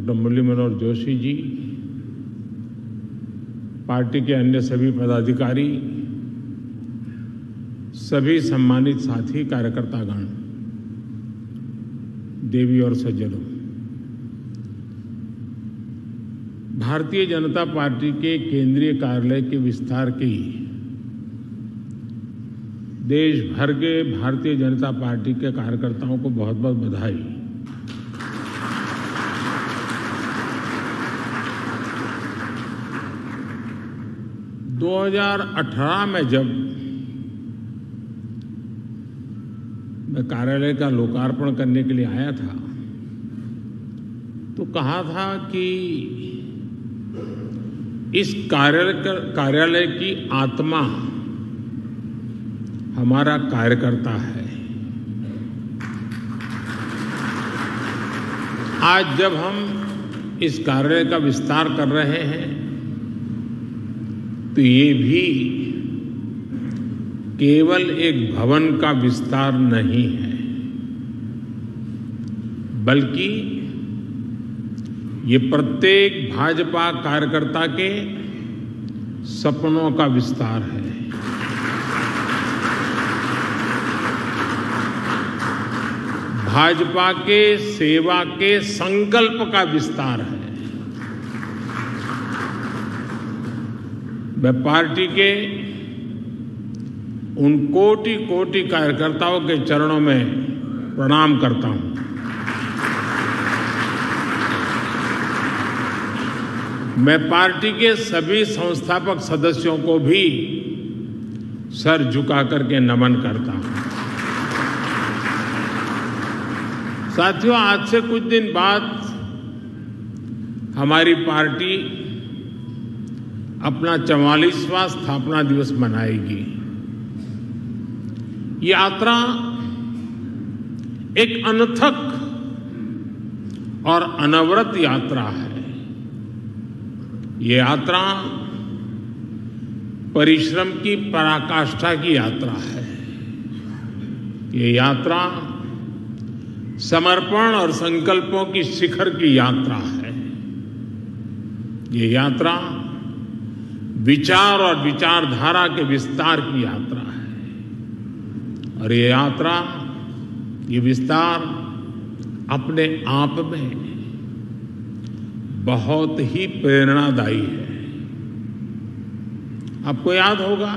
Doctor Murli Manohar Joshi ji, party के अन्य सभी पदाधिकारी, सभी सम्मानित साथी कार्यकर्तागण, देवी और सज्जनों, भारतीय जनता पार्टी के केंद्रीय कार्यालय के विस्तार की देश भर के भारतीय जनता पार्टी के कार्यकर्ताओं को बहुत बहुत बधाई। दो 2018 में जब मैं कार्यालय का लोकार्पण करने के लिए आया था तो कहा था कि इस कार्यालय की आत्मा हमारा कार्यकर्ता है। आज जब हम इस कार्यालय का विस्तार कर रहे हैं तो ये भी केवल एक भवन का विस्तार नहीं है, बल्कि ये प्रत्येक भाजपा कार्यकर्ता के सपनों का विस्तार है। भाजपा के सेवा के संकल्प का विस्तार है। मैं पार्टी के उन कोटि कोटि कार्यकर्ताओं के चरणों में प्रणाम करता हूं। मैं पार्टी के सभी संस्थापक सदस्यों को भी सर झुका करके नमन करता हूं। साथियों, आज से कुछ दिन बाद हमारी पार्टी अपना 44वां स्थापना दिवस मनाएगी। ये यात्रा एक अनथक और अनवरत यात्रा है। ये यात्रा परिश्रम की पराकाष्ठा की यात्रा है। ये यात्रा समर्पण और संकल्पों की शिखर की यात्रा है। ये यात्रा विचार और विचारधारा के विस्तार की यात्रा है। और ये यात्रा, ये विस्तार अपने आप में बहुत ही प्रेरणादायी है। आपको याद होगा,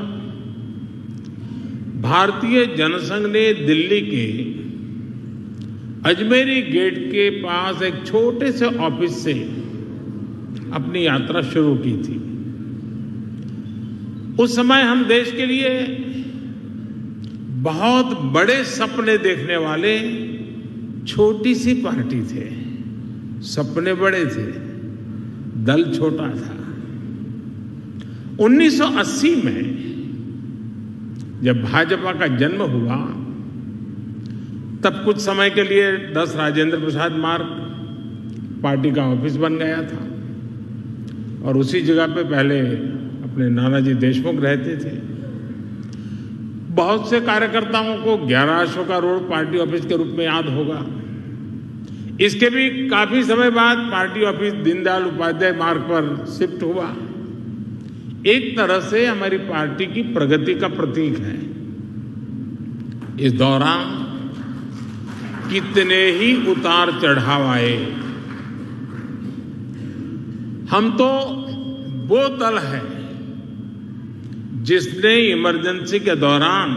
भारतीय जनसंघ ने दिल्ली के अजमेरी गेट के पास एक छोटे से ऑफिस से अपनी यात्रा शुरू की थी। उस समय हम देश के लिए बहुत बड़े सपने देखने वाले छोटी सी पार्टी थे। सपने बड़े थे, दल छोटा था। 1980 में जब भाजपा का जन्म हुआ, तब कुछ समय के लिए 10 राजेंद्र प्रसाद मार्ग पार्टी का ऑफिस बन गया था और उसी जगह पे पहले अपने नानाजी देशमुख रहते थे। बहुत से कार्यकर्ताओं को 11 अशोका रोड पार्टी ऑफिस के रूप में याद होगा। इसके भी काफी समय बाद पार्टी ऑफिस दीनदयाल उपाध्याय मार्ग पर शिफ्ट हुआ। एक तरह से हमारी पार्टी की प्रगति का प्रतीक है। इस दौरान कितने ही उतार चढ़ाव आए। हम तो वो दल है जिसने इमरजेंसी के दौरान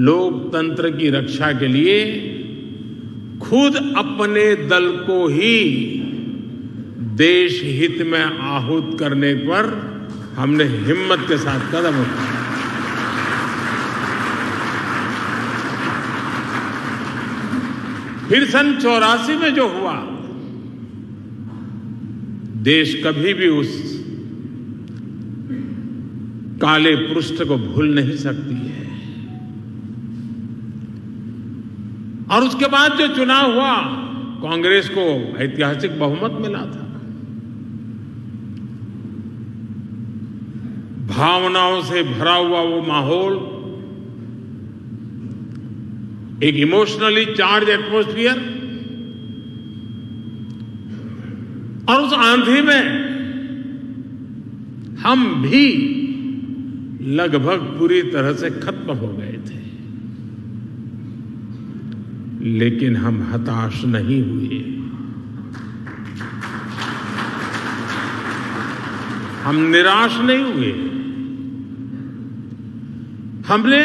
लोकतंत्र की रक्षा के लिए खुद अपने दल को ही देश हित में आहूत करने पर हमने हिम्मत के साथ कदम उठाया। फिर सन 84 में जो हुआ, देश कभी भी उस काले पृष्ठ को भूल नहीं सकती है। और उसके बाद जो चुनाव हुआ, कांग्रेस को ऐतिहासिक बहुमत मिला था। भावनाओं से भरा हुआ वो माहौल, एक इमोशनली चार्ज एटमॉस्फियर, और उस आंधी में हम भी लगभग पूरी तरह से खत्म हो गए थे, लेकिन हम हताश नहीं हुए। हम निराश नहीं हुए। हमने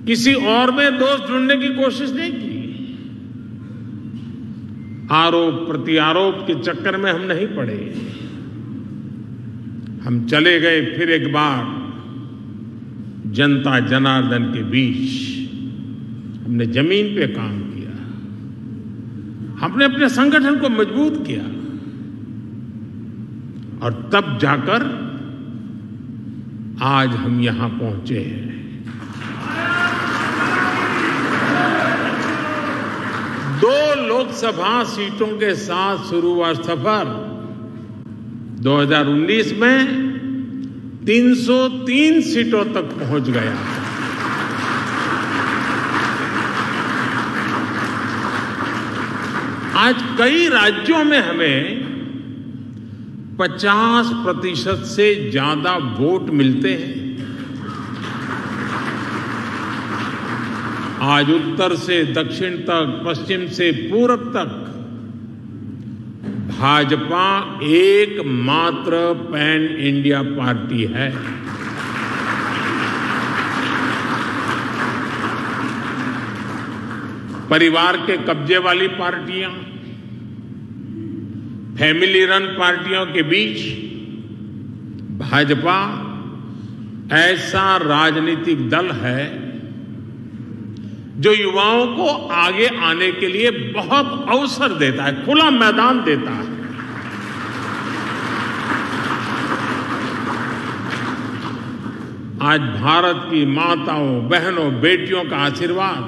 किसी और में दोष ढूंढने की कोशिश नहीं की। आरोप प्रत्यारोप के चक्कर में हम नहीं पड़े। हम चले गए फिर एक बार जनता जनार्दन के बीच। हमने जमीन पे काम किया। हमने अपने संगठन को मजबूत किया और तब जाकर आज हम यहां पहुंचे हैं। 2 लोकसभा सीटों के साथ शुरू हुआ सफर 2019 में 303 सीटों तक पहुंच गया। आज कई राज्यों में हमें 50% से ज्यादा वोट मिलते हैं। आज उत्तर से दक्षिण तक, पश्चिम से पूरब तक भाजपा एकमात्र पैन इंडिया पार्टी है। परिवार के कब्जे वाली पार्टियां, फैमिली रन पार्टियों के बीच भाजपा ऐसा राजनीतिक दल है जो युवाओं को आगे आने के लिए बहुत अवसर देता है, खुला मैदान देता है। आज भारत की माताओं, बहनों, बेटियों का आशीर्वाद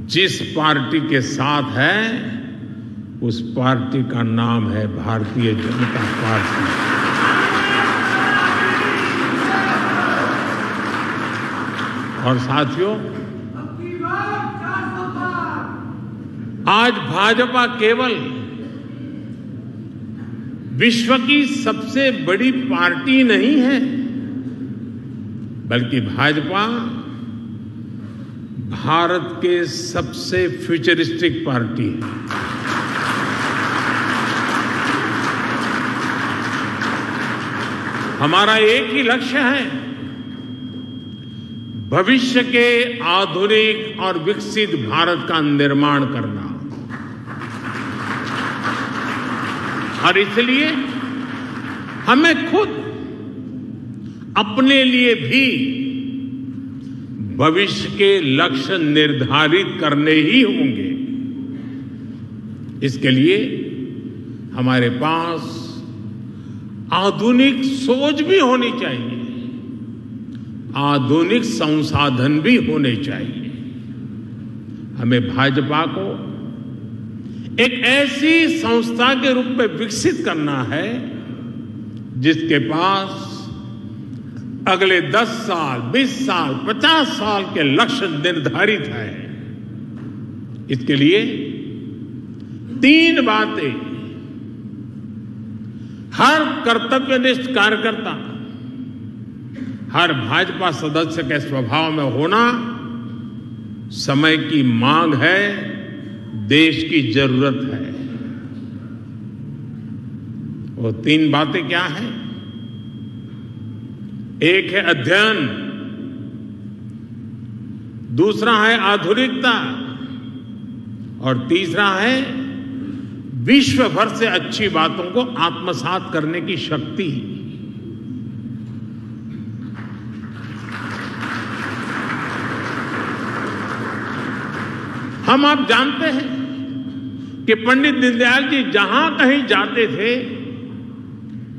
जिस पार्टी के साथ है, उस पार्टी का नाम है भारतीय जनता पार्टी। और साथियों, आज भाजपा केवल विश्व की सबसे बड़ी पार्टी नहीं है, बल्कि भाजपा भारत के सबसे फ्यूचरिस्टिक पार्टी है। हमारा एक ही लक्ष्य है, भविष्य के आधुनिक और विकसित भारत का निर्माण करना। और इसलिए हमें खुद अपने लिए भी भविष्य के लक्ष्य निर्धारित करने ही होंगे। इसके लिए हमारे पास आधुनिक सोच भी होनी चाहिए, आधुनिक संसाधन भी होने चाहिए। हमें भाजपा को एक ऐसी संस्था के रूप में विकसित करना है जिसके पास अगले 10 साल, 20 साल, 50 साल के लक्ष्य निर्धारित है। इसके लिए 3 बातें हर कर्तव्यनिष्ठ कार्यकर्ता, हर भाजपा सदस्य के स्वभाव में होना समय की मांग है, देश की जरूरत है। वो 3 बातें क्या हैं? एक है अध्ययन, दूसरा है आधुनिकता और तीसरा है विश्व भर से अच्छी बातों को आत्मसात करने की शक्ति। हम आप जानते हैं कि पंडित दीनदयाल जी जहां कहीं जाते थे,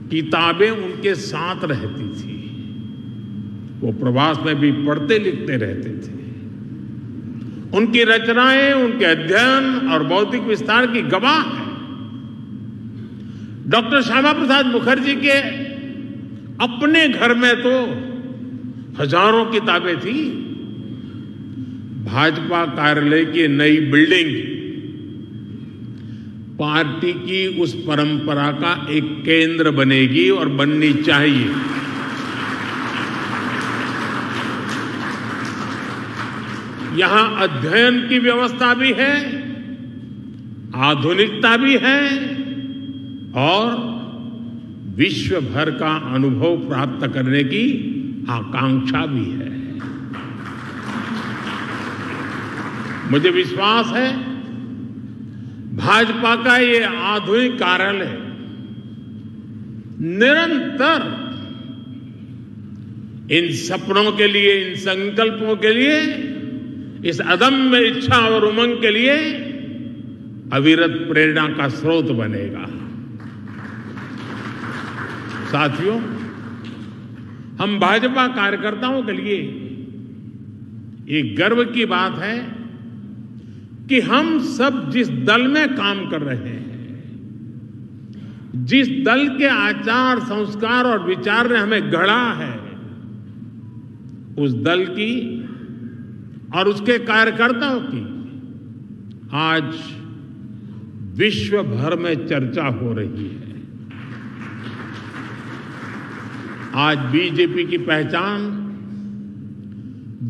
किताबें उनके साथ रहती थी। वो प्रवास में भी पढ़ते लिखते रहते थे। उनकी रचनाएं, उनके अध्ययन और बौद्धिक विस्तार की गवाह है। डॉक्टर श्यामा प्रसाद मुखर्जी के अपने घर में तो हजारों किताबें थी। भाजपा कार्यालय की नई बिल्डिंग पार्टी की उस परंपरा का एक केंद्र बनेगी और बननी चाहिए। यहां अध्ययन की व्यवस्था भी है, आधुनिकता भी है और विश्व भर का अनुभव प्राप्त करने की आकांक्षा भी है। मुझे विश्वास है भाजपा का ये आधुनिक कार्यालय निरंतर इन सपनों के लिए, इन संकल्पों के लिए, इस अदम्य इच्छा और उमंग के लिए अविरत प्रेरणा का स्रोत बनेगा। साथियों, हम भाजपा कार्यकर्ताओं के लिए ये गर्व की बात है कि हम सब जिस दल में काम कर रहे हैं, जिस दल के आचार, संस्कार और विचार ने हमें गढ़ा है, उस दल की और उसके कार्यकर्ताओं की आज विश्व भर में चर्चा हो रही है। आज बीजेपी की पहचान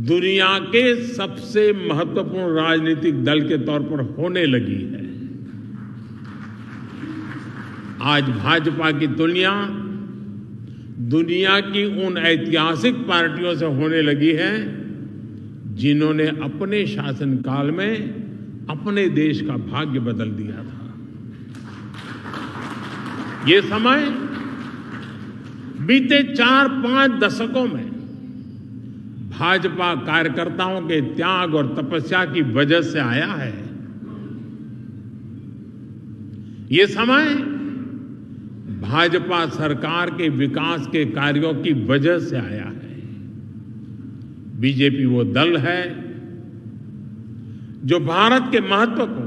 दुनिया के सबसे महत्वपूर्ण राजनीतिक दल के तौर पर होने लगी है। आज भाजपा की तुलना दुनिया की उन ऐतिहासिक पार्टियों से होने लगी है जिन्होंने अपने शासनकाल में अपने देश का भाग्य बदल दिया था। ये समय बीते 4-5 दशकों में भाजपा कार्यकर्ताओं के त्याग और तपस्या की वजह से आया है। ये समय भाजपा सरकार के विकास के कार्यों की वजह से आया है। बीजेपी वो दल है जो भारत के महत्व को,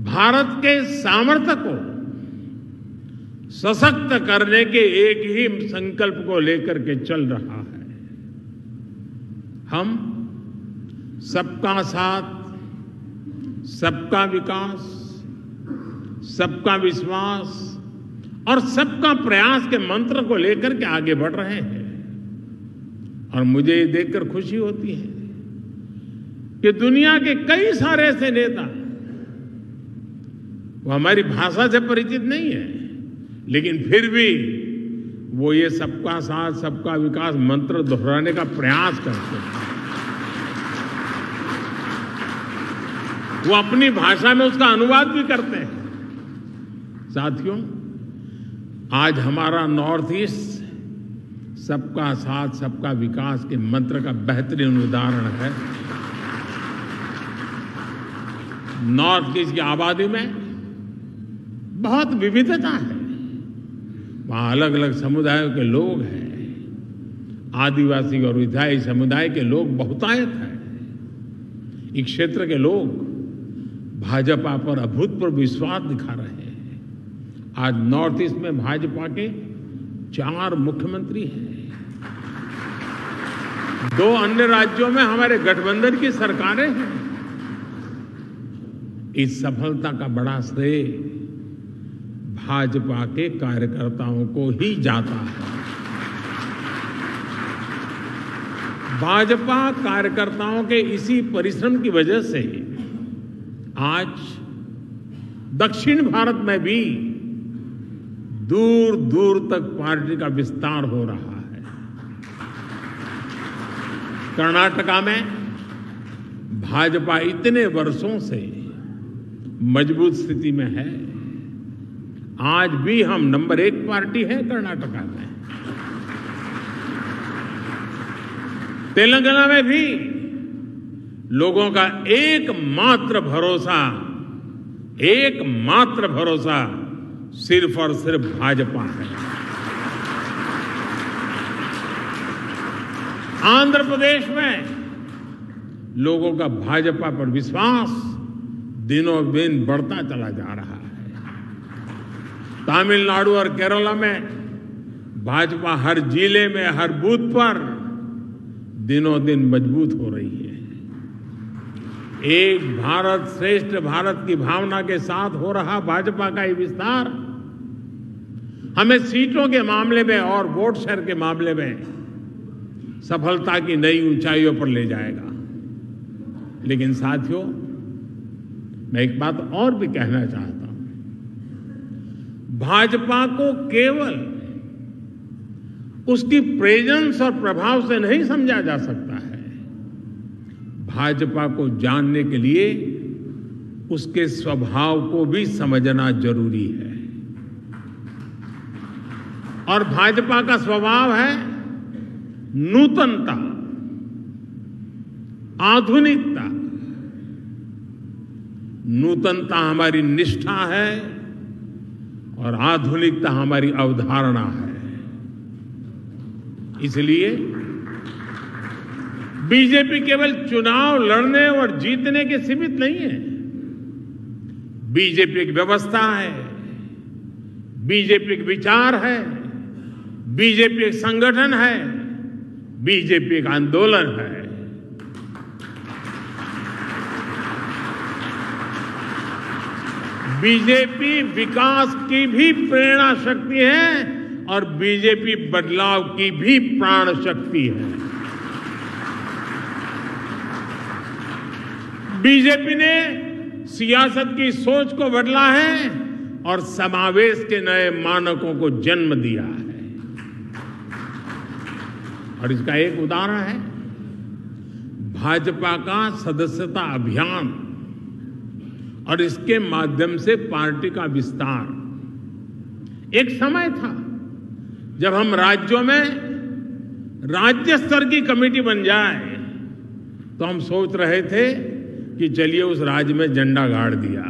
भारत के सामर्थ्य को सशक्त करने के एक ही संकल्प को लेकर के चल रहा है। हम सबका साथ, सबका विकास, सबका विश्वास और सबका प्रयास के मंत्र को लेकर के आगे बढ़ रहे हैं। और मुझे ये देखकर खुशी होती है कि दुनिया के कई सारे ऐसे नेता, वो हमारी भाषा से परिचित नहीं है, लेकिन फिर भी वो ये सबका साथ, सबका विकास मंत्र दोहराने का प्रयास करते हैं। वो अपनी भाषा में उसका अनुवाद भी करते हैं। साथियों, आज हमारा नॉर्थ ईस्ट सबका साथ, सबका विकास के मंत्र का बेहतरीन उदाहरण है। नॉर्थ ईस्ट की आबादी में बहुत विविधता है। वहां अलग अलग समुदायों के लोग हैं। आदिवासी और विधायी समुदाय के लोग बहुतायत हैं। इस क्षेत्र के लोग भाजपा पर अभूतपूर्व विश्वास दिखा रहे हैं। आज नॉर्थ ईस्ट में भाजपा के 4 मुख्यमंत्री हैं। 2 अन्य राज्यों में हमारे गठबंधन की सरकारें हैं। इस सफलता का बड़ा श्रेय भाजपा के कार्यकर्ताओं को ही जाता है। भाजपा कार्यकर्ताओं के इसी परिश्रम की वजह से आज दक्षिण भारत में भी दूर दूर तक पार्टी का विस्तार हो रहा है। कर्नाटका में भाजपा इतने वर्षों से मजबूत स्थिति में है। आज भी हम नंबर 1 पार्टी है कर्नाटका में। तेलंगाना में भी लोगों का एकमात्र भरोसा सिर्फ और सिर्फ भाजपा है। आंध्र प्रदेश में लोगों का भाजपा पर विश्वास दिनों दिन बढ़ता चला जा रहा है। तमिलनाडु और केरला में भाजपा हर जिले में, हर बूथ पर दिनों दिन मजबूत हो रही है। एक भारत श्रेष्ठ भारत की भावना के साथ हो रहा भाजपा का ये विस्तार हमें सीटों के मामले में और वोट शेयर के मामले में सफलता की नई ऊंचाइयों पर ले जाएगा। लेकिन साथियों, मैं एक बात और भी कहना चाहता हूं। भाजपा को केवल उसकी प्रेजेंस और प्रभाव से नहीं समझा जा सकता है। भाजपा को जानने के लिए उसके स्वभाव को भी समझना जरूरी है। और भाजपा का स्वभाव है नूतनता, आधुनिकता। नूतनता हमारी निष्ठा है और आधुनिकता हमारी अवधारणा है। इसलिए बीजेपी केवल चुनाव लड़ने और जीतने के सीमित नहीं है। बीजेपी एक व्यवस्था है, बीजेपी एक विचार है, बीजेपी एक संगठन है, बीजेपी एक आंदोलन है। बीजेपी विकास की भी प्रेरणा शक्ति है और बीजेपी बदलाव की भी प्राण शक्ति है। बीजेपी ने सियासत की सोच को बदला है और समावेश के नए मानकों को जन्म दिया है। और इसका एक उदाहरण है भाजपा का सदस्यता अभियान और इसके माध्यम से पार्टी का विस्तार। एक समय था जब हम राज्यों में राज्य स्तर की कमेटी बन जाए तो हम सोच रहे थे कि चलिए उस राज्य में झंडा गाड़ दिया।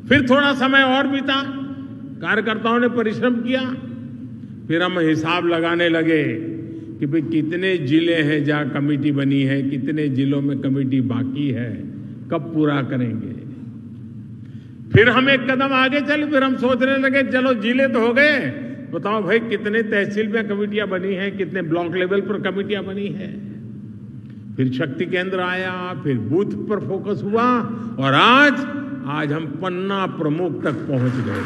फिर थोड़ा समय और बीता, कार्यकर्ताओं ने परिश्रम किया, फिर हम हिसाब लगाने लगे कि भाई कितने जिले हैं जहां कमेटी बनी है, कितने जिलों में कमेटी बाकी है, कब पूरा करेंगे। फिर हम एक कदम आगे चले, फिर हम सोचने लगे चलो जिले तो हो गए, बताओ भाई कितने तहसील में कमेटियां बनी हैं, कितने ब्लॉक लेवल पर कमेटियां बनी हैं। फिर शक्ति केंद्र आया, फिर बूथ पर फोकस हुआ और आज हम पन्ना प्रमुख तक पहुंच गए।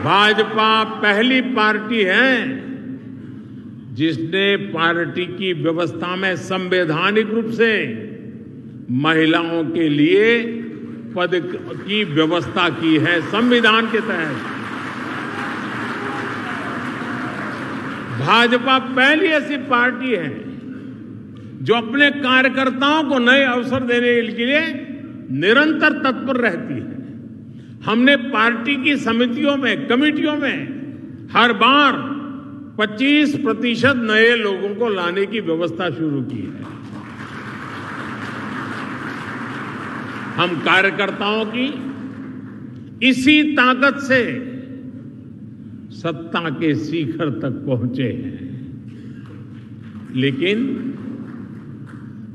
भाजपा पहली पार्टी है जिसने पार्टी की व्यवस्था में संवैधानिक रूप से महिलाओं के लिए पद की व्यवस्था की है। संविधान के तहत भाजपा पहली ऐसी पार्टी है जो अपने कार्यकर्ताओं को नए अवसर देने के लिए निरंतर तत्पर रहती है। हमने पार्टी की समितियों में, कमेटियों में हर बार 25% नए लोगों को लाने की व्यवस्था शुरू की है। हम कार्यकर्ताओं की इसी ताकत से सत्ता के शिखर तक पहुंचे हैं। लेकिन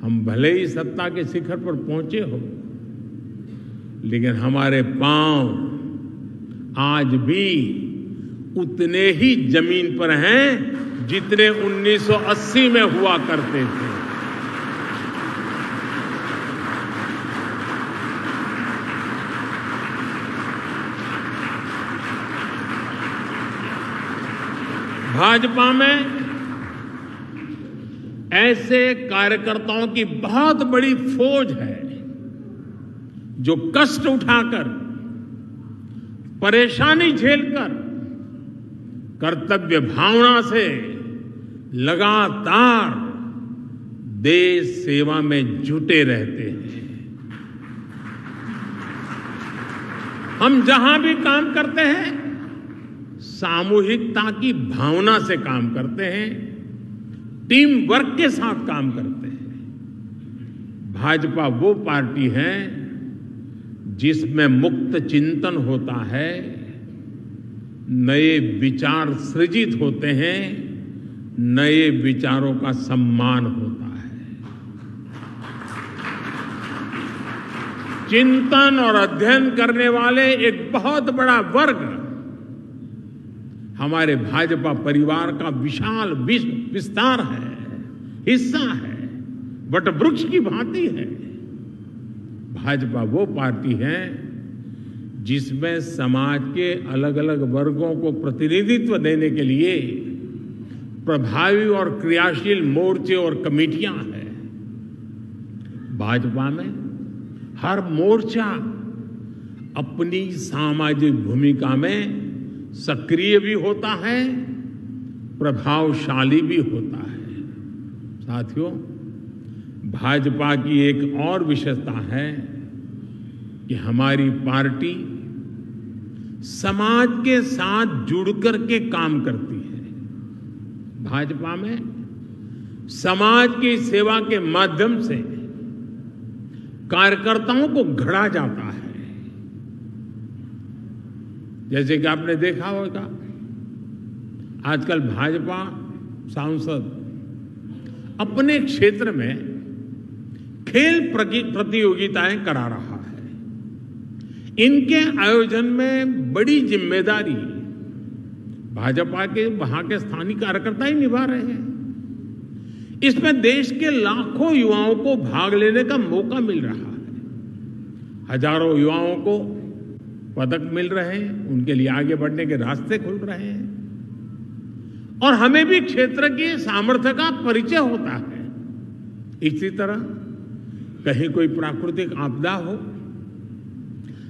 हम भले ही सत्ता के शिखर पर पहुंचे हो, लेकिन हमारे पांव आज भी उतने ही जमीन पर हैं जितने 1980 में हुआ करते थे। भाजपा में ऐसे कार्यकर्ताओं की बहुत बड़ी फौज है जो कष्ट उठाकर, परेशानी झेलकर, कर्तव्य भावना से लगातार देश सेवा में जुटे रहते हैं। हम जहां भी काम करते हैं सामूहिकता की भावना से काम करते हैं, टीम वर्क के साथ काम करते हैं। भाजपा वो पार्टी है जिसमें मुक्त चिंतन होता है, नए विचार सृजित होते हैं, नए विचारों का सम्मान होता है। चिंतन और अध्ययन करने वाले एक बहुत बड़ा वर्ग हमारे भाजपा परिवार का विशाल विस्तार है, हिस्सा है, वटवृक्ष की भांति है। भाजपा वो पार्टी है जिसमें समाज के अलग अलग वर्गों को प्रतिनिधित्व देने के लिए प्रभावी और क्रियाशील मोर्चे और कमेटियां हैं। भाजपा में हर मोर्चा अपनी सामाजिक भूमिका में सक्रिय भी होता है, प्रभावशाली भी होता है। साथियों, भाजपा की एक और विशेषता है कि हमारी पार्टी समाज के साथ जुड़कर के काम करती है। भाजपा में समाज की सेवा के माध्यम से कार्यकर्ताओं को गढ़ा जाता है। जैसे कि आपने देखा होगा, आजकल भाजपा सांसद अपने क्षेत्र में खेल प्रतियोगिताएं करा रहा है। इनके आयोजन में बड़ी जिम्मेदारी भाजपा के वहां के स्थानीय कार्यकर्ता ही निभा रहे हैं। इसमें देश के लाखों युवाओं को भाग लेने का मौका मिल रहा है। हजारों युवाओं को पदक मिल रहे हैं, उनके लिए आगे बढ़ने के रास्ते खुल रहे हैं और हमें भी क्षेत्र के सामर्थ्य का परिचय होता है। इसी तरह कहीं कोई प्राकृतिक आपदा हो,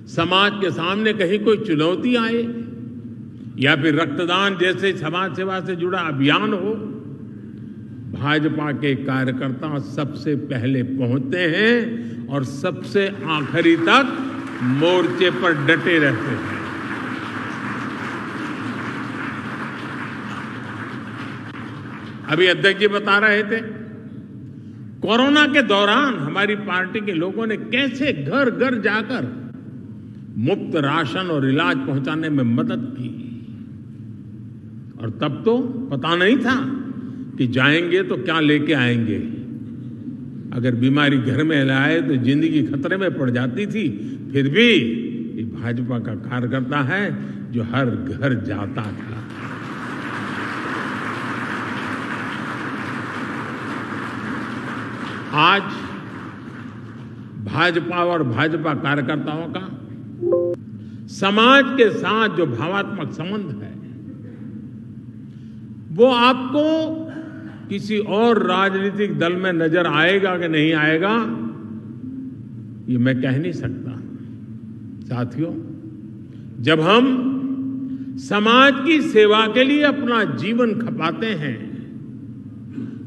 समाज के सामने कहीं कोई चुनौती आए या फिर रक्तदान जैसे समाज सेवा से जुड़ा अभियान हो, भाजपा के कार्यकर्ता सबसे पहले पहुंचते हैं और सबसे आखिरी तक मोर्चे पर डटे रहते हैं। अभी अध्यक्ष जी बता रहे थे, कोरोना के दौरान हमारी पार्टी के लोगों ने कैसे घर घर जाकर मुफ्त राशन और इलाज पहुंचाने में मदद की। और तब तो पता नहीं था कि जाएंगे तो क्या लेके आएंगे। अगर बीमारी घर में लाए तो जिंदगी खतरे में पड़ जाती थी। फिर भी ये भाजपा का कार्यकर्ता है जो हर घर जाता था। आज भाजपा और भाजपा कार्यकर्ताओं का समाज के साथ जो भावात्मक संबंध है, वो आपको किसी और राजनीतिक दल में नजर आएगा कि नहीं आएगा, ये मैं कह नहीं सकता। साथियों, जब हम समाज की सेवा के लिए अपना जीवन खपाते हैं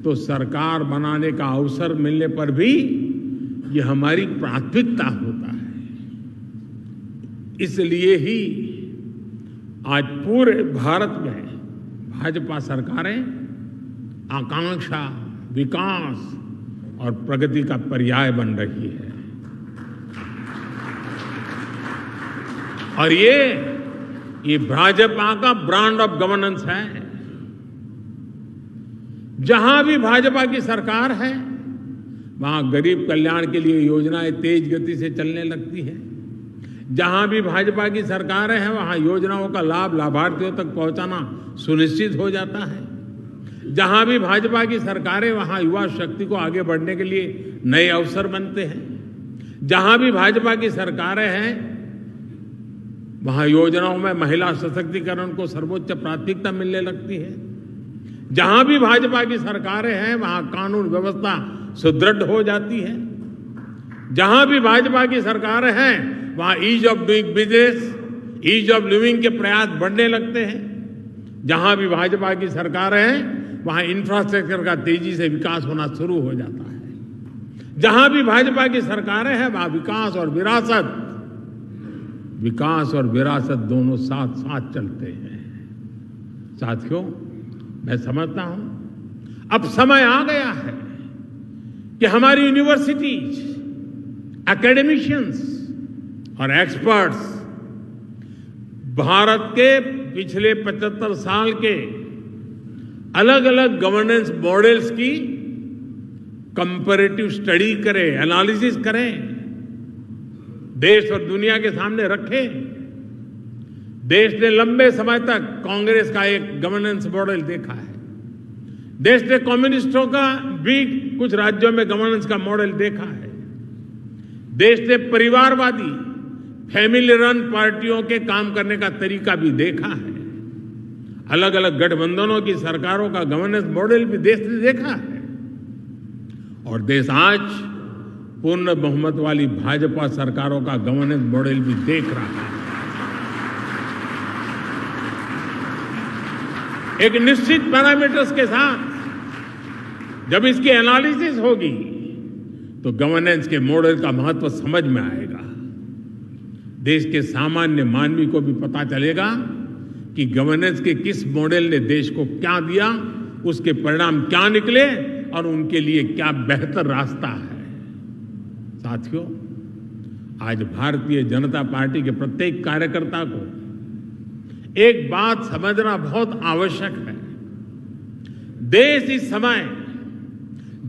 तो सरकार बनाने का अवसर मिलने पर भी ये हमारी प्राथमिकता होता है। इसलिए ही आज पूरे भारत में भाजपा सरकारें आकांक्षा, विकास और प्रगति का पर्याय बन रही है। और ये भाजपा का ब्रांड ऑफ गवर्नेंस है। जहां भी भाजपा की सरकार है, वहां गरीब कल्याण के लिए योजनाएं तेज गति से चलने लगती है। जहां भी भाजपा की सरकारें हैं, वहां योजनाओं का लाभ लाभार्थियों तक पहुंचाना सुनिश्चित हो जाता है। जहां भी भाजपा की सरकारें, वहां युवा शक्ति को आगे बढ़ने के लिए नए अवसर बनते हैं। जहां भी भाजपा की सरकारें हैं, वहां योजनाओं में महिला सशक्तिकरण को सर्वोच्च प्राथमिकता मिलने लगती है। जहां भी भाजपा की सरकारें हैं, वहां कानून व्यवस्था सुदृढ़ हो जाती है। जहां भी भाजपा की सरकारें हैं, वहां ease of doing business, ease of living के प्रयास बढ़ने लगते हैं। जहां भी भाजपा की सरकारें हैं, वहां इंफ्रास्ट्रक्चर का तेजी से विकास होना शुरू हो जाता है। जहां भी भाजपा की सरकारें हैं, वहां विकास और विरासत दोनों साथ साथ चलते हैं। साथियों, मैं समझता हूं अब समय आ गया है कि हमारी यूनिवर्सिटीज, एकेडमिशियंस, और एक्सपर्ट्स भारत के पिछले 75 साल के अलग अलग गवर्नेंस मॉडल्स की कंपैरेटिव स्टडी करें, एनालिसिस करें, देश और दुनिया के सामने रखें। देश ने लंबे समय तक कांग्रेस का एक गवर्नेंस मॉडल देखा है। देश ने कम्युनिस्टों का भी कुछ राज्यों में गवर्नेंस का मॉडल देखा है। देश ने परिवारवादी फैमिली रन पार्टियों के काम करने का तरीका भी देखा है। अलग अलग गठबंधनों की सरकारों का गवर्नेंस मॉडल भी देश ने देखा है। और देश आज पूर्ण बहुमत वाली भाजपा सरकारों का गवर्नेंस मॉडल भी देख रहा है। एक निश्चित पैरामीटर्स के साथ जब इसकी एनालिसिस होगी तो गवर्नेंस के मॉडल का महत्व समझ में आएगा। देश के सामान्य मानवी को भी पता चलेगा कि गवर्नेंस के किस मॉडल ने देश को क्या दिया, उसके परिणाम क्या निकले और उनके लिए क्या बेहतर रास्ता है। साथियों, आज भारतीय जनता पार्टी के प्रत्येक कार्यकर्ता को एक बात समझना बहुत आवश्यक है। देश इस समय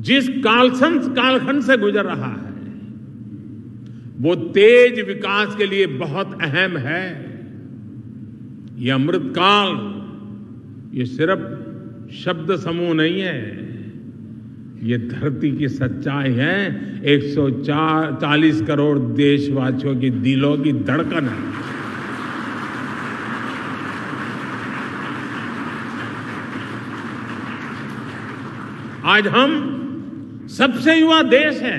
जिस कालखंड से गुजर रहा है वो तेज विकास के लिए बहुत अहम है। ये अमृतकाल ये सिर्फ शब्द समूह नहीं है, ये धरती की सच्चाई है। 140 करोड़ देशवासियों की दिलों की धड़कन है। आज हम सबसे युवा देश है,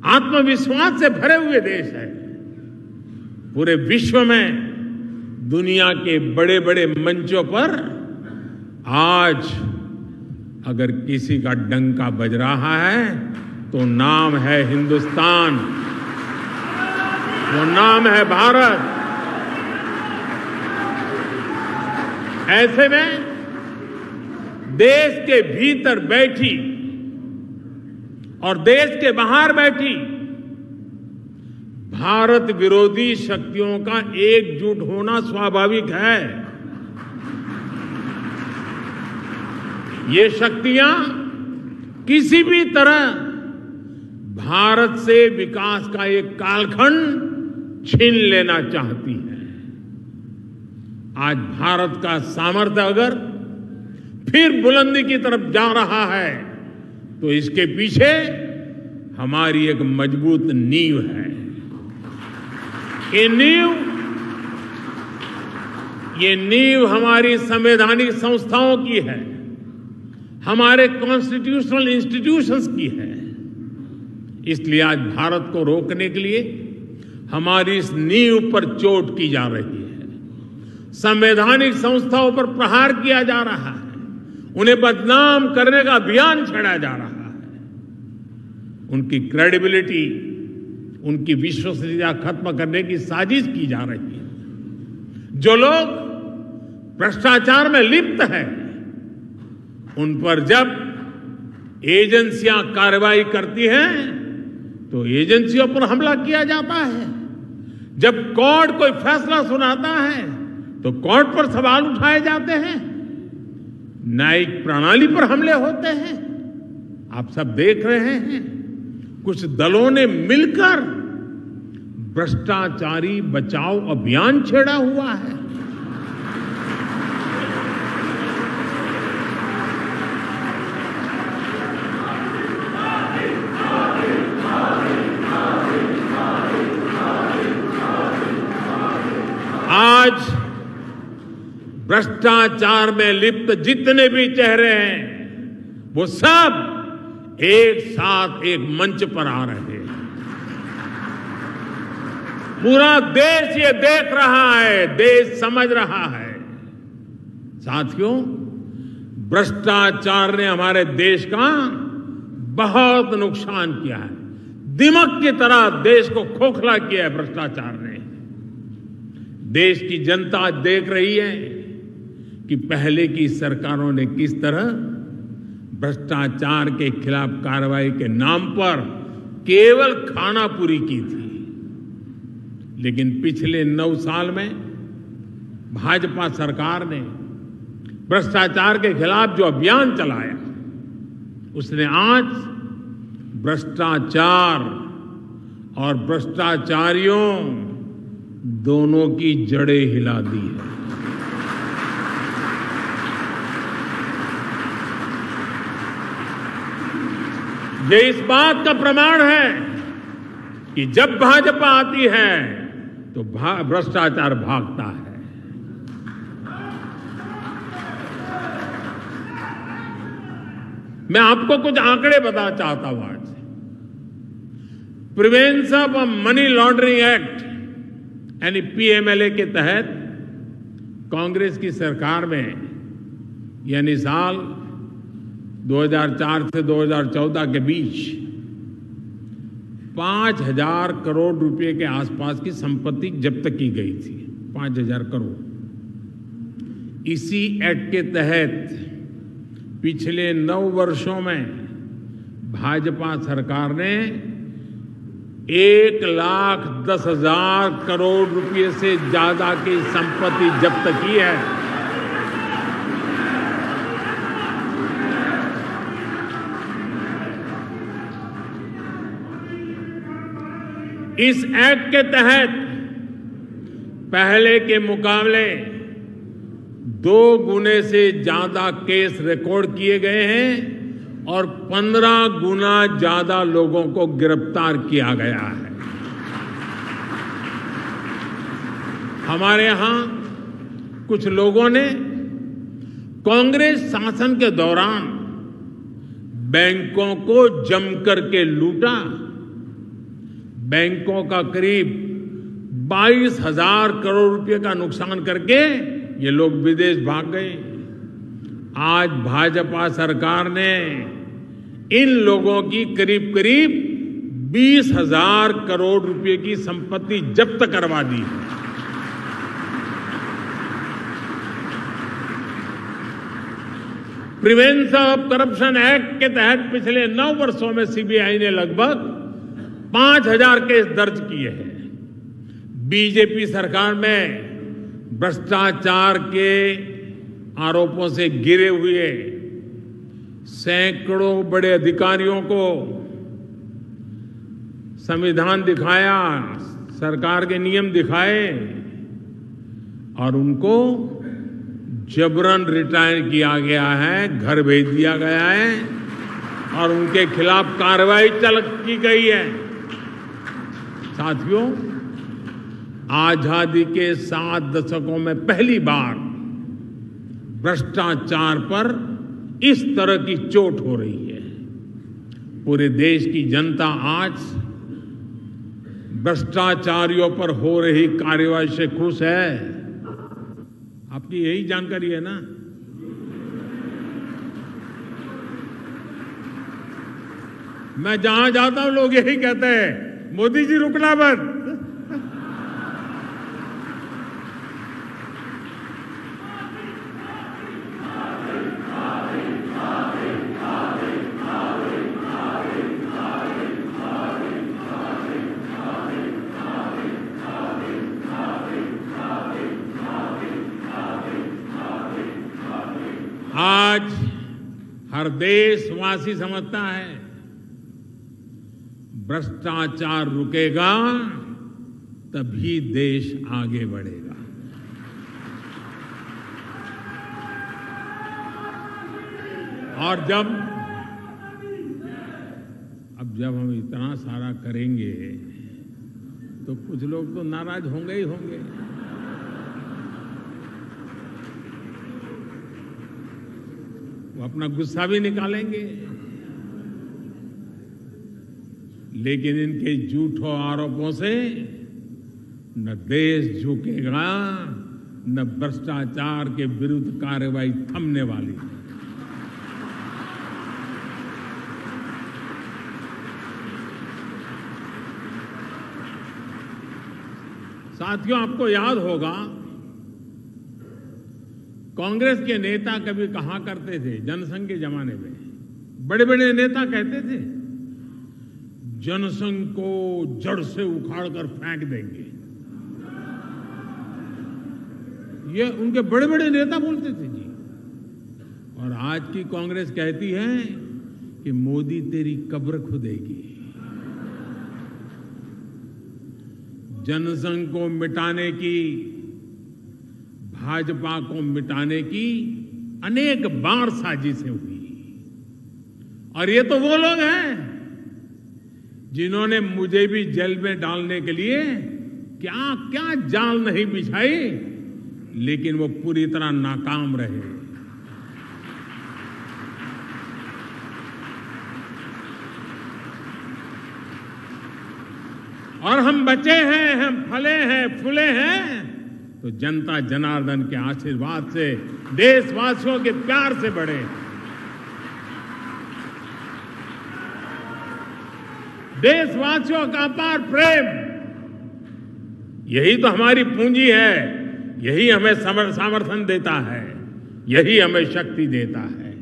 आत्मविश्वास से भरे हुए देश है। पूरे विश्व में दुनिया के बड़े बड़े मंचों पर आज अगर किसी का डंका बज रहा है तो नाम है हिंदुस्तान, वो नाम है भारत। ऐसे में देश के भीतर बैठी और देश के बाहर बैठी भारत विरोधी शक्तियों का एकजुट होना स्वाभाविक है। ये शक्तियां किसी भी तरह भारत से विकास का एक कालखंड छीन लेना चाहती हैं। आज भारत का सामर्थ्य अगर फिर बुलंदी की तरफ जा रहा है तो इसके पीछे हमारी एक मजबूत नींव है। ये नींव हमारी संवैधानिक संस्थाओं की है, हमारे कॉन्स्टिट्यूशनल इंस्टीट्यूशंस की है। इसलिए आज भारत को रोकने के लिए हमारी इस नींव पर चोट की जा रही है, संवैधानिक संस्थाओं पर प्रहार किया जा रहा है, उन्हें बदनाम करने का अभियान छेड़ा जा रहा है। उनकी क्रेडिबिलिटी, उनकी विश्वसनीयता खत्म करने की साजिश की जा रही है। जो लोग भ्रष्टाचार में लिप्त हैं उन पर जब एजेंसियां कार्रवाई करती हैं तो एजेंसियों पर हमला किया जाता है। जब कोर्ट कोई फैसला सुनाता है तो कोर्ट पर सवाल उठाए जाते हैं, न्यायिक प्रणाली पर हमले होते हैं। आप सब देख रहे हैं, कुछ दलों ने मिलकर भ्रष्टाचारी बचाओ अभियान छेड़ा हुआ है। आज भ्रष्टाचार में लिप्त जितने भी चेहरे हैं वो सब एक साथ एक मंच पर आ रहे हैं। पूरा देश ये देख रहा है, देश समझ रहा है। साथियों, भ्रष्टाचार ने हमारे देश का बहुत नुकसान किया है। दिमक की तरह देश को खोखला किया है भ्रष्टाचार ने। देश की जनता देख रही है कि पहले की सरकारों ने किस तरह भ्रष्टाचार के खिलाफ कार्रवाई के नाम पर केवल खानापुरी की थी। लेकिन पिछले 9 साल में भाजपा सरकार ने भ्रष्टाचार के खिलाफ जो अभियान चलाया, उसने आज भ्रष्टाचार और भ्रष्टाचारियों दोनों की जड़ें हिला दी है। ये इस बात का प्रमाण है कि जब भाजपा आती है तो भ्रष्टाचार भागता है। मैं आपको कुछ आंकड़े बताना चाहता हूं आज। Prevention of money laundering act यानी पीएमएलए के तहत कांग्रेस की सरकार में यानी साल 2004 से 2014 के बीच 5,000 करोड़ रुपए के आसपास की संपत्ति जब्त की गई थी। 5,000 करोड़। इसी एक्ट के तहत पिछले 9 वर्षों में भाजपा सरकार ने 1,10,000 करोड़ रुपए से ज्यादा की संपत्ति जब्त की है। इस एक्ट के तहत पहले के मुकाबले 2 गुने से ज्यादा केस रिकॉर्ड किए गए हैं और 15 गुना ज्यादा लोगों को गिरफ्तार किया गया है। हमारे यहां कुछ लोगों ने कांग्रेस शासन के दौरान बैंकों को जमकर के लूटा। बैंकों का करीब 22,000 करोड़ रुपए का नुकसान करके ये लोग विदेश भाग गए। आज भाजपा सरकार ने इन लोगों की करीब करीब 20,000 करोड़ रुपए की संपत्ति जब्त करवा दी है। प्रिवेंशन ऑफ करप्शन एक्ट के तहत पिछले 9 वर्षों में सीबीआई ने लगभग 5,000 केस दर्ज किए हैं। बीजेपी सरकार में भ्रष्टाचार के आरोपों से घिरे हुए सैकड़ों बड़े अधिकारियों को संविधान दिखाया, सरकार के नियम दिखाए और उनको जबरन रिटायर किया गया है, घर भेज दिया गया है और उनके खिलाफ कार्रवाई की गई है। साथियों, आजादी के 7 दशकों में पहली बार भ्रष्टाचार पर इस तरह की चोट हो रही है। पूरे देश की जनता आज भ्रष्टाचारियों पर हो रही कार्रवाई से खुश है। आपकी यही जानकारी है ना? मैं जहां जाता हूं लोग यही कहते हैं, मोदी जी रुकना मत। आज हर देशवासी समझता है भ्रष्टाचार रुकेगा तभी देश आगे बढ़ेगा। और जब हम इतना सारा करेंगे तो कुछ लोग तो नाराज होंगे ही होंगे। वो अपना गुस्सा भी निकालेंगे, लेकिन इनके झूठों आरोपों से न देश झुकेगा, न भ्रष्टाचार के विरुद्ध कार्रवाई थमने वाली है। साथियों, आपको याद होगा कांग्रेस के नेता कभी कहा करते थे, जनसंघ के जमाने में बड़े बड़े नेता कहते थे जनसंघ को जड़ से उखाड़ कर फेंक देंगे। ये उनके बड़े बड़े नेता बोलते थे जी। और आज की कांग्रेस कहती है कि मोदी तेरी कब्र खुदेगी। जनसंघ को मिटाने की, भाजपा को मिटाने की अनेक बार साजिशें हुई। और ये तो वो लोग हैं जिन्होंने मुझे भी जेल में डालने के लिए क्या क्या जाल नहीं बिछाई, लेकिन वो पूरी तरह नाकाम रहे। और हम बचे हैं, हम फले हैं, फूले हैं तो जनता जनार्दन के आशीर्वाद से, देशवासियों के प्यार से बढ़े। देशवासियों का अपार प्रेम, यही तो हमारी पूंजी है, यही हमें समर्थन देता है, यही हमें शक्ति देता है।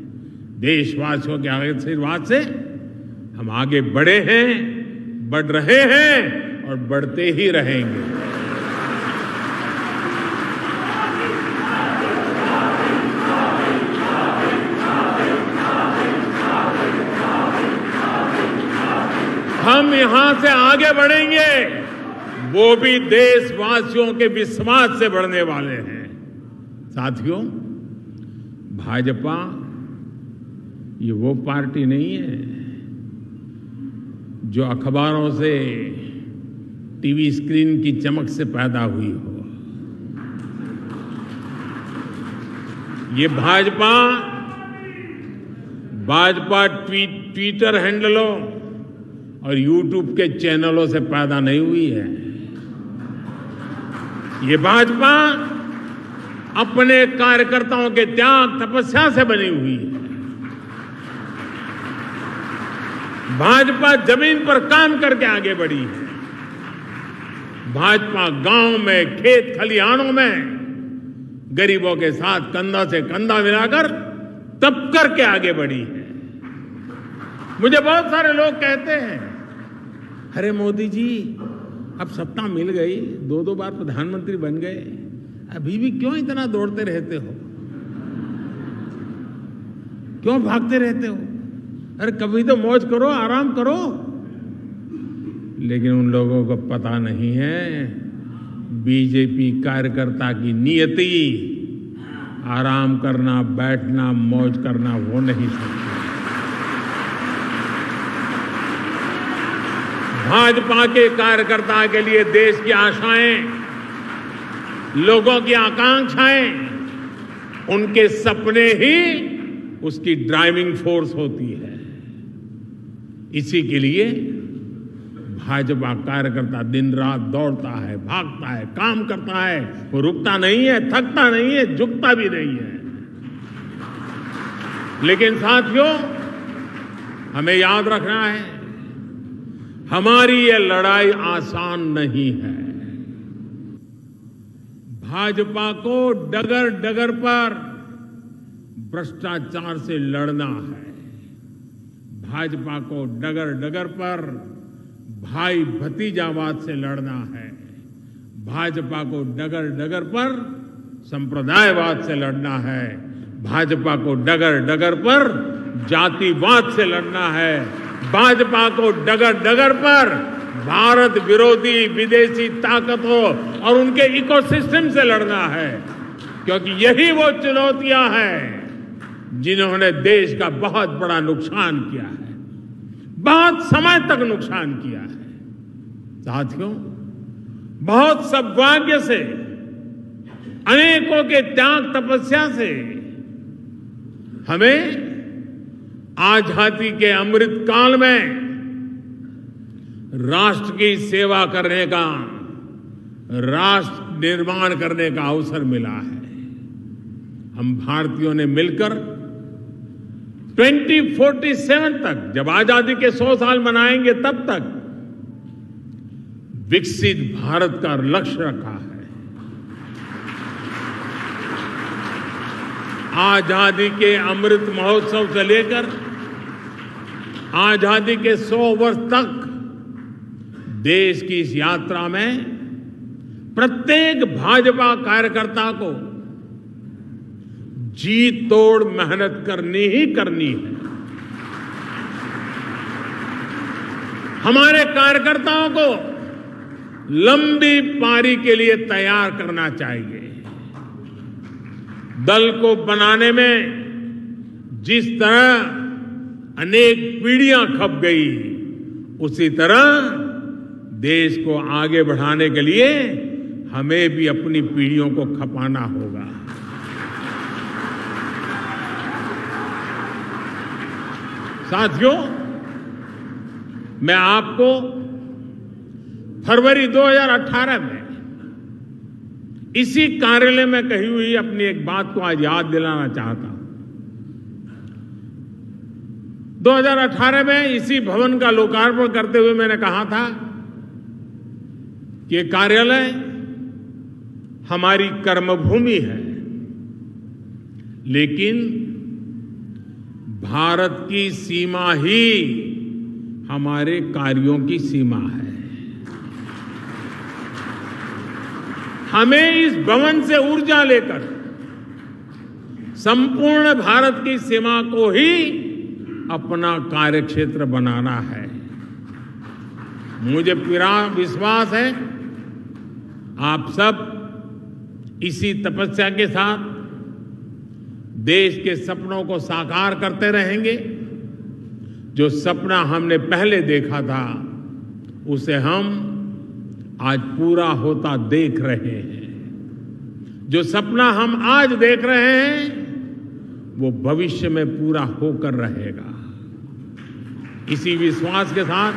देशवासियों के आशीर्वाद से हम आगे बढ़े हैं, बढ़ रहे हैं और बढ़ते ही रहेंगे। हम यहां से आगे बढ़ेंगे, वो भी देशवासियों के विश्वास से बढ़ने वाले हैं। साथियों, भाजपा ये वो पार्टी नहीं है जो अखबारों से, टीवी स्क्रीन की चमक से पैदा हुई हो। ये भाजपा ट्विटर हैंडलों और यूट्यूब के चैनलों से पैदा नहीं हुई है। ये भाजपा अपने कार्यकर्ताओं के त्याग तपस्या से बनी हुई है। भाजपा जमीन पर काम करके आगे बढ़ी है। भाजपा गांव में, खेत खलिहानों में गरीबों के साथ कंधा से कंधा मिलाकर तप करके आगे बढ़ी है। मुझे बहुत सारे लोग कहते हैं, अरे मोदी जी अब सत्ता मिल गई, 2-2 बार प्रधानमंत्री बन गए, अभी भी क्यों इतना दौड़ते रहते हो, क्यों भागते रहते हो? अरे कभी तो मौज करो, आराम करो। लेकिन उन लोगों को पता नहीं है, बीजेपी कार्यकर्ता की नियति आराम करना, बैठना, मौज करना वो नहीं सकती। भाजपा के कार्यकर्ता के लिए देश की आशाएं, लोगों की आकांक्षाएं, उनके सपने ही उसकी ड्राइविंग फोर्स होती है। इसी के लिए भाजपा कार्यकर्ता दिन रात दौड़ता है, भागता है, काम करता है, वो रुकता नहीं है, थकता नहीं है, झुकता भी नहीं है। लेकिन साथियों, हमें याद रखना है, हमारी ये लड़ाई आसान नहीं है। भाजपा को डगर डगर पर भ्रष्टाचार से लड़ना है। भाजपा को डगर डगर पर भाई भतीजावाद से लड़ना है। भाजपा को डगर डगर पर संप्रदायवाद से लड़ना है। भाजपा को डगर डगर पर जातिवाद से लड़ना है। भाजपा को डगर डगर पर भारत विरोधी विदेशी ताकतों और उनके इकोसिस्टम से लड़ना है, क्योंकि यही वो चुनौतियां हैं जिन्होंने देश का बहुत बड़ा नुकसान किया है, बहुत समय तक नुकसान किया है। साथियों, बहुत सौभाग्य से, अनेकों के त्याग तपस्या से हमें आजादी के अमृत काल में राष्ट्र की सेवा करने का, राष्ट्र निर्माण करने का अवसर मिला है। हम भारतीयों ने मिलकर 2047 तक, जब आजादी के 100 साल मनाएंगे, तब तक विकसित भारत का लक्ष्य रखा है। आजादी के अमृत महोत्सव से लेकर आजादी के 100 वर्ष तक देश की इस यात्रा में प्रत्येक भाजपा कार्यकर्ता को जी तोड़ मेहनत करनी ही करनी है। हमारे कार्यकर्ताओं को लंबी पारी के लिए तैयार करना चाहिए। दल को बनाने में जिस तरह अनेक पीढ़ियां खप गई, उसी तरह देश को आगे बढ़ाने के लिए हमें भी अपनी पीढ़ियों को खपाना होगा। साथियों, मैं आपको फरवरी 2018 में इसी कार्यालय में कही हुई अपनी एक बात को आज याद दिलाना चाहता हूं। 2018 में इसी भवन का लोकार्पण करते हुए मैंने कहा था कि कार्यालय हमारी कर्मभूमि है, लेकिन भारत की सीमा ही हमारे कार्यों की सीमा है। हमें इस भवन से ऊर्जा लेकर संपूर्ण भारत की सीमा को ही अपना कार्यक्षेत्र बनाना है। मुझे पूरा विश्वास है आप सब इसी तपस्या के साथ देश के सपनों को साकार करते रहेंगे। जो सपना हमने पहले देखा था, उसे हम आज पूरा होता देख रहे हैं। जो सपना हम आज देख रहे हैं, वो भविष्य में पूरा होकर रहेगा। इसी विश्वास के साथ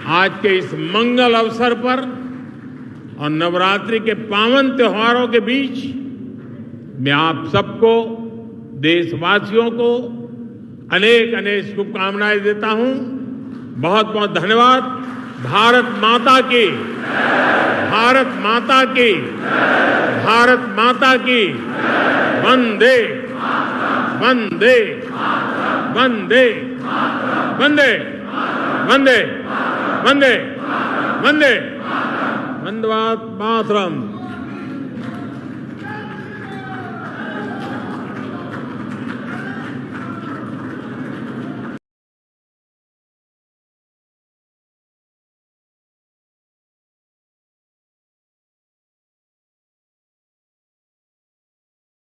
आज के इस मंगल अवसर पर और नवरात्रि के पावन त्योहारों के बीच मैं आप सबको, देशवासियों को अनेक अनेक शुभकामनाएं देता हूं। बहुत बहुत धन्यवाद। भारत माता की, भारत माता की, भारत माता की। वंदे वंदे वंदे वंदे वंदे वंदे वंदे वंदे मातरम।